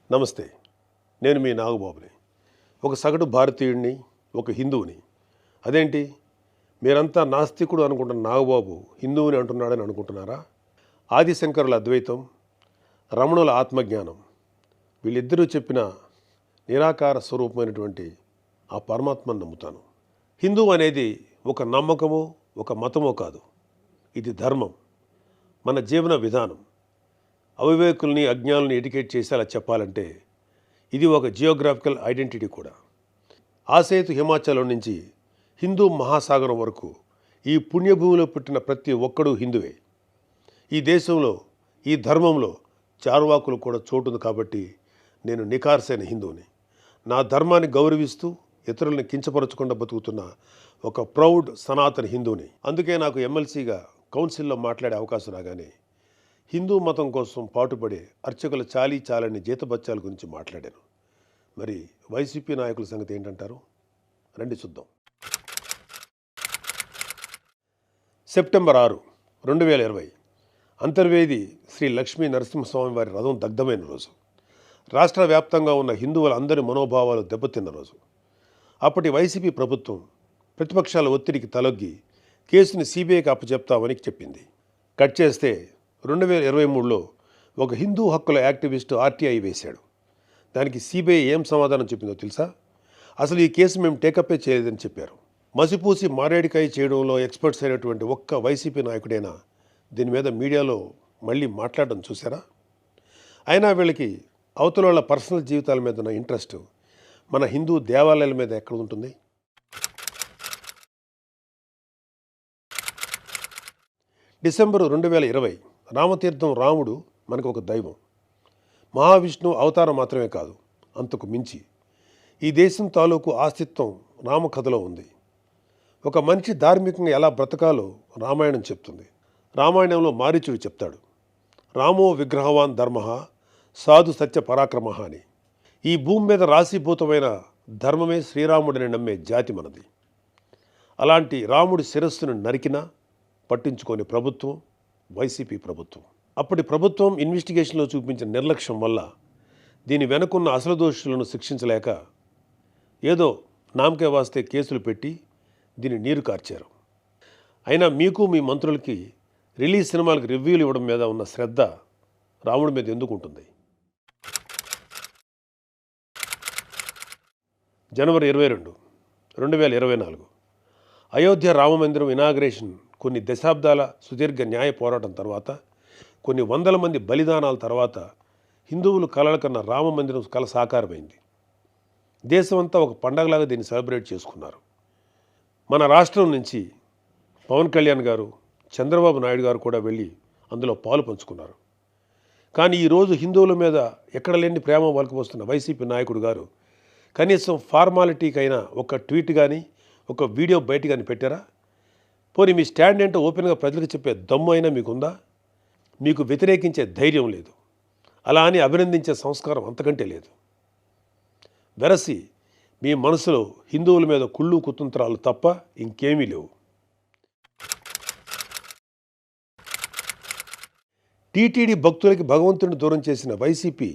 నమస్తే, నేను మీ నాగబాబుని. ఒక సగటు భారతీయుడిని, ఒక హిందువుని. అదేంటి మీరంతా నాస్తికుడు అనుకుంటున్న నాగబాబు హిందువుని అంటున్నాడని అనుకుంటున్నారా? ఆదిశంకరుల అద్వైతం, రమణుల ఆత్మజ్ఞానం, వీళ్ళిద్దరూ చెప్పిన నిరాకార స్వరూపమైనటువంటి ఆ పరమాత్మను నమ్ముతాను. హిందువు అనేది ఒక నమ్మకమో ఒక మతమో కాదు, ఇది ధర్మం, మన జీవన విధానం. అవివేకుల్ని అజ్ఞానుల్ని ఎడ్యుకేట్ చేసేలా చెప్పాలంటే ఇది ఒక జియోగ్రాఫికల్ ఐడెంటిటీ కూడా. ఆసేతు హిమాచలం నుంచి హిందూ మహాసాగరం వరకు ఈ పుణ్యభూమిలో పుట్టిన ప్రతి ఒక్కడూ హిందువే. ఈ దేశంలో, ఈ ధర్మంలో చార్వాకులు కూడా చోటుంది కాబట్టి నేను నికార్సైన హిందువుని. నా ధర్మాన్ని గౌరవిస్తూ ఇతరులను కించపరచకుండా బతుకుతున్న ఒక ప్రౌడ్ సనాతన హిందువుని. అందుకే నాకు ఎమ్మెల్సీగా కౌన్సిల్లో మాట్లాడే అవకాశం రాగానే హిందూ మతం కోసం పాటుపడే అర్చకుల చాలీ చాలని జీతబత్యాల గురించి మాట్లాడాను. మరి వైసీపీ నాయకుల సంగతి ఏంటంటారు? రండి చూద్దాం. సెప్టెంబర్ 6, 2020 అంతర్వేది శ్రీ లక్ష్మీ నరసింహస్వామి వారి రథం దగ్ధమైన రోజు. రాష్ట్ర వ్యాప్తంగా ఉన్న హిందువులందరి మనోభావాలు దెబ్బతిన్న రోజు. అప్పటి వైసీపీ ప్రభుత్వం ప్రతిపక్షాల ఒత్తిడికి తలొగ్గి కేసుని సిబిఐకి అప్పచెప్తామని చెప్పింది. కట్ చేస్తే 2023లో ఒక హిందూ హక్కుల యాక్టివిస్టు ఆర్టీఐ వేశాడు. దానికి సిబిఐ ఏం సమాధానం చెప్పిందో తెలుసా? అసలు ఈ కేసు మేము టేకప్పే చేయలేదని చెప్పారు. మసిపూసి మారేడికాయ చేయడంలో ఎక్స్పర్ట్స్ అయినటువంటి ఒక్క వైసీపీ నాయకుడైనా దీని మీద మీడియాలో మళ్ళీ మాట్లాడడం చూసారా? అయినా వీళ్ళకి అవతల వాళ్ళ పర్సనల్ జీవితాల మీద ఉన్న ఇంట్రెస్ట్ మన హిందూ దేవాలయాల మీద ఎక్కడ ఉంటుంది? డిసెంబర్ 2020 రామతీర్థం రాముడు మనకు ఒక దైవం. మహావిష్ణువు అవతారం మాత్రమే కాదు, అంతకు మించి. ఈ దేశం తాలూకు ఆస్తిత్వం రామకథలో ఉంది. ఒక మనిషి ధార్మికంగా ఎలా బ్రతకాలో రామాయణం చెప్తుంది. రామాయణంలో మారీచుడు చెప్తాడు, రామో విగ్రహవాన్ ధర్మ సాధు సత్య పరాక్రమ అని. ఈ భూమి మీద రాశీభూతమైన ధర్మమే శ్రీరాముడిని నమ్మే జాతి మనది. అలాంటి రాముడి శిరస్సును నరికినా పట్టించుకోని ప్రభుత్వం వైసీపీ ప్రభుత్వం. అప్పటి ప్రభుత్వం ఇన్వెస్టిగేషన్లో చూపించిన నిర్లక్ష్యం వల్ల దీని వెనుకున్న అసలు దోషులను శిక్షించలేక ఏదో నామకే వాస్తే కేసులు పెట్టి దీన్ని నీరు కార్చారు. అయినా మీకు మీ మంత్రులకి రిలీజ్ సినిమాలకు రివ్యూలు ఇవ్వడం మీద ఉన్న శ్రద్ధ రాముడి మీద ఎందుకు ఉంటుంది? జనవరి 22, 2024 అయోధ్య రామమందిరం ఇనాగ్రేషన్ కొన్ని దశాబ్దాల సుదీర్ఘ న్యాయ పోరాటం తర్వాత, కొన్ని వందల మంది బలిదానాల తర్వాత హిందువులు కలల కన్నా రామమందిరం కల సాకారమైంది. దేశమంతా ఒక పండగలాగా దీన్ని సెలబ్రేట్ చేసుకున్నారు. మన రాష్ట్రం నుంచి పవన్ కళ్యాణ్ గారు, చంద్రబాబు నాయుడు గారు కూడా వెళ్ళి అందులో పాలు పంచుకున్నారు. కానీ ఈరోజు హిందువుల మీద ఎక్కడ లేని ప్రేమ వలకపోస్తున్న వైసీపీ నాయకుడు గారు కనీసం ఫార్మాలిటీకైనా ఒక ట్వీట్ కానీ ఒక వీడియో బయట కానీ పెట్టారా? పోనీ మీ స్టాండ్ ఏంటో ఓపెన్గా ప్రజలకు చెప్పే దమ్ము అయినా మీకుందా? మీకు వ్యతిరేకించే ధైర్యం లేదు. అలా అని అభినందించే సంస్కారం అంతకంటే లేదు. వెరసి మీ మనసులో హిందువుల మీద కుళ్ళు కుతంత్రాలు తప్ప ఇంకేమీ లేవు. టీటీడీ భక్తులకి భగవంతుడిని దూరం చేసిన వైసీపీ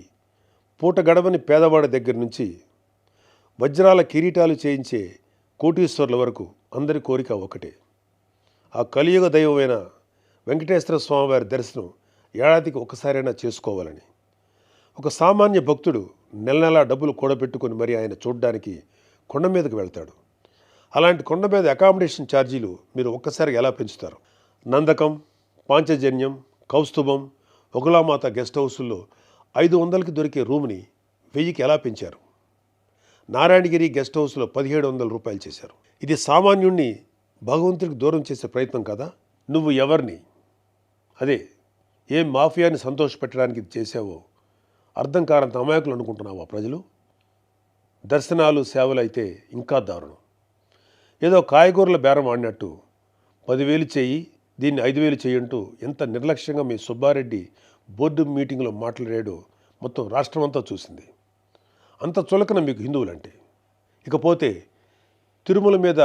పూట గడవని పేదవాడి దగ్గర నుంచి వజ్రాల కిరీటాలు చేయించే కోటీశ్వర్ల వరకు అందరి కోరిక ఒకటే, ఆ కలియుగ దైవమైన వెంకటేశ్వర స్వామివారి దర్శనం ఏడాదికి ఒకసారైనా చేసుకోవాలని. ఒక సామాన్య భక్తుడు నెల నెలా డబ్బులు కూడబెట్టుకుని మరి ఆయన చూడడానికి కొండ మీదకి వెళ్తాడు. అలాంటి కొండ మీద అకామిడేషన్ ఛార్జీలు మీరు ఒక్కసారి ఎలా పెంచుతారు? నందకం, పాంచజన్యం, కౌస్తుభం, ఒకలామాత గెస్ట్ హౌసుల్లో 500కి దొరికే రూమ్ని 1000కి ఎలా పెంచారు? నారాయణగిరి గెస్ట్ హౌస్లో 1700 రూపాయలు చేశారు. ఇది సామాన్యుణ్ణి భగవంతుడికి దూరం చేసే ప్రయత్నం కదా? నువ్వు ఎవరిని, అదే ఏం మాఫియాని సంతోషపెట్టడానికి ఇది చేసావో అర్థం కానంత అమాయకులు అనుకుంటున్నావా ప్రజలు? దర్శనాలు, సేవలు అయితే ఇంకా దారుణం. ఏదో కాయగూరల బేరం ఆడినట్టు 10,000 చెయ్యి, దీన్ని 5,000 చెయ్యంటూ ఎంత నిర్లక్ష్యంగా మీ సుబ్బారెడ్డి బోర్డు మీటింగ్లో మాట్లాడాడో మొత్తం రాష్ట్రం అంతా చూసింది. అంత చులకన మీకు హిందువులంటే. ఇకపోతే తిరుమల మీద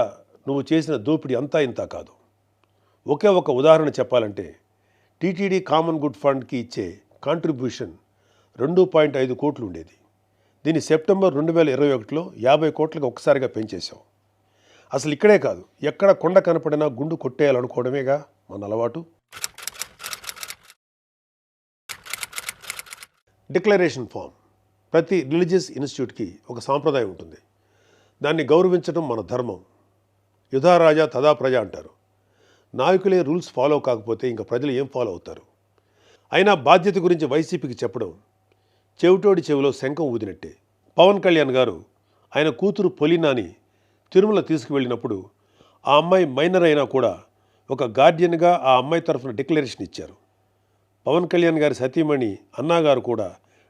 నువ్వు చేసిన దోపిడీ అంతా ఇంతా కాదు. ఒకే ఒక ఉదాహరణ చెప్పాలంటే టీటీడీ కామన్ గుడ్ ఫండ్కి ఇచ్చే కాంట్రిబ్యూషన్ 2.5 కోట్లు ఉండేది. దీన్ని సెప్టెంబర్ 2021లో 50 కోట్లకు ఒక్కసారిగా పెంచేశాం. అసలు ఇక్కడే కాదు, ఎక్కడ కొండ కనపడినా గుండు కొట్టేయాలనుకోవడమేగా మన అలవాటు. Declaration form. ప్రతి రిలీజియస్ ఇన్స్టిట్యూట్కి ఒక సాంప్రదాయం ఉంటుంది. దాన్ని గౌరవించడం మన ధర్మం. యుధా రాజా తదా ప్రజ అంటారు. నాయకులే రూల్స్ ఫాలో కాకపోతే ఇంకా ప్రజలు ఏం ఫాలో అవుతారు? అయినా బాధ్యత గురించి వైసీపీకి చెప్పడం చెవిటోడి చెవిలో శంఖం ఊదినట్టే. పవన్ కళ్యాణ్ గారు ఆయన కూతురు పొలినాని తిరుమల తీసుకువెళ్ళినప్పుడు ఆ అమ్మాయి మైనర్ అయినా కూడా ఒక గార్డియన్గా ఆ అమ్మాయి తరఫున డిక్లరేషన్ ఇచ్చారు. పవన్ కళ్యాణ్ గారి సతీమణి అన్నాగారు కూడా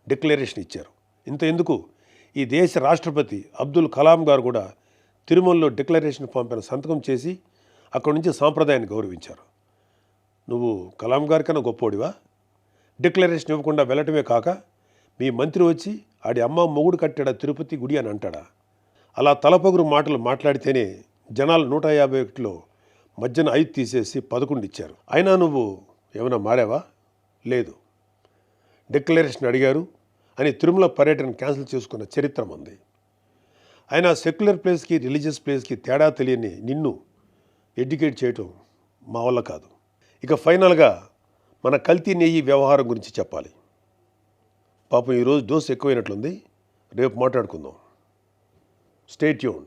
డిక్లరేషన్ ఇచ్చారు. ఇంత ఎందుకు, ఈ దేశ రాష్ట్రపతి అబ్దుల్ కలాం గారు కూడా తిరుమలలో డిక్లరేషన్ ఫామ్ పైన సంతకం చేసి అక్కడి నుంచి సాంప్రదాయాన్ని గౌరవించారు. నువ్వు కలాం గారి కన్నా గొప్పోడివా? డిక్లరేషన్ ఇవ్వకుండా వెళ్ళటమే కాక మీ మంత్రి వచ్చి ఆడి అమ్మ మొగుడు కట్టాడా తిరుపతి గుడి అని అంటాడా? అలా తలపొగురు మాటలు మాట్లాడితేనే జనాలు 151లో మధ్యన 5 తీసేసి 11 ఇచ్చారు. అయినా నువ్వు ఏమైనా మారావా? లేదు. డిక్లరేషన్ అడిగారు అని తిరుమల పర్యటన క్యాన్సిల్ చేసుకున్న చరిత్ర మంది. అయినా సెక్యులర్ ప్లేస్కి రిలీజియస్ ప్లేస్కి తేడా తెలియని నిన్ను ఎడ్యుకేట్ చేయటం మా వల్ల కాదు. ఇక ఫైనల్గా మన కల్తీ నెయ్యి వ్యవహారం గురించి చెప్పాలి. పాపం ఈరోజు డోస్ ఎక్కువైనట్లుంది. రేపు మాట్లాడుకుందాం. Stay tune.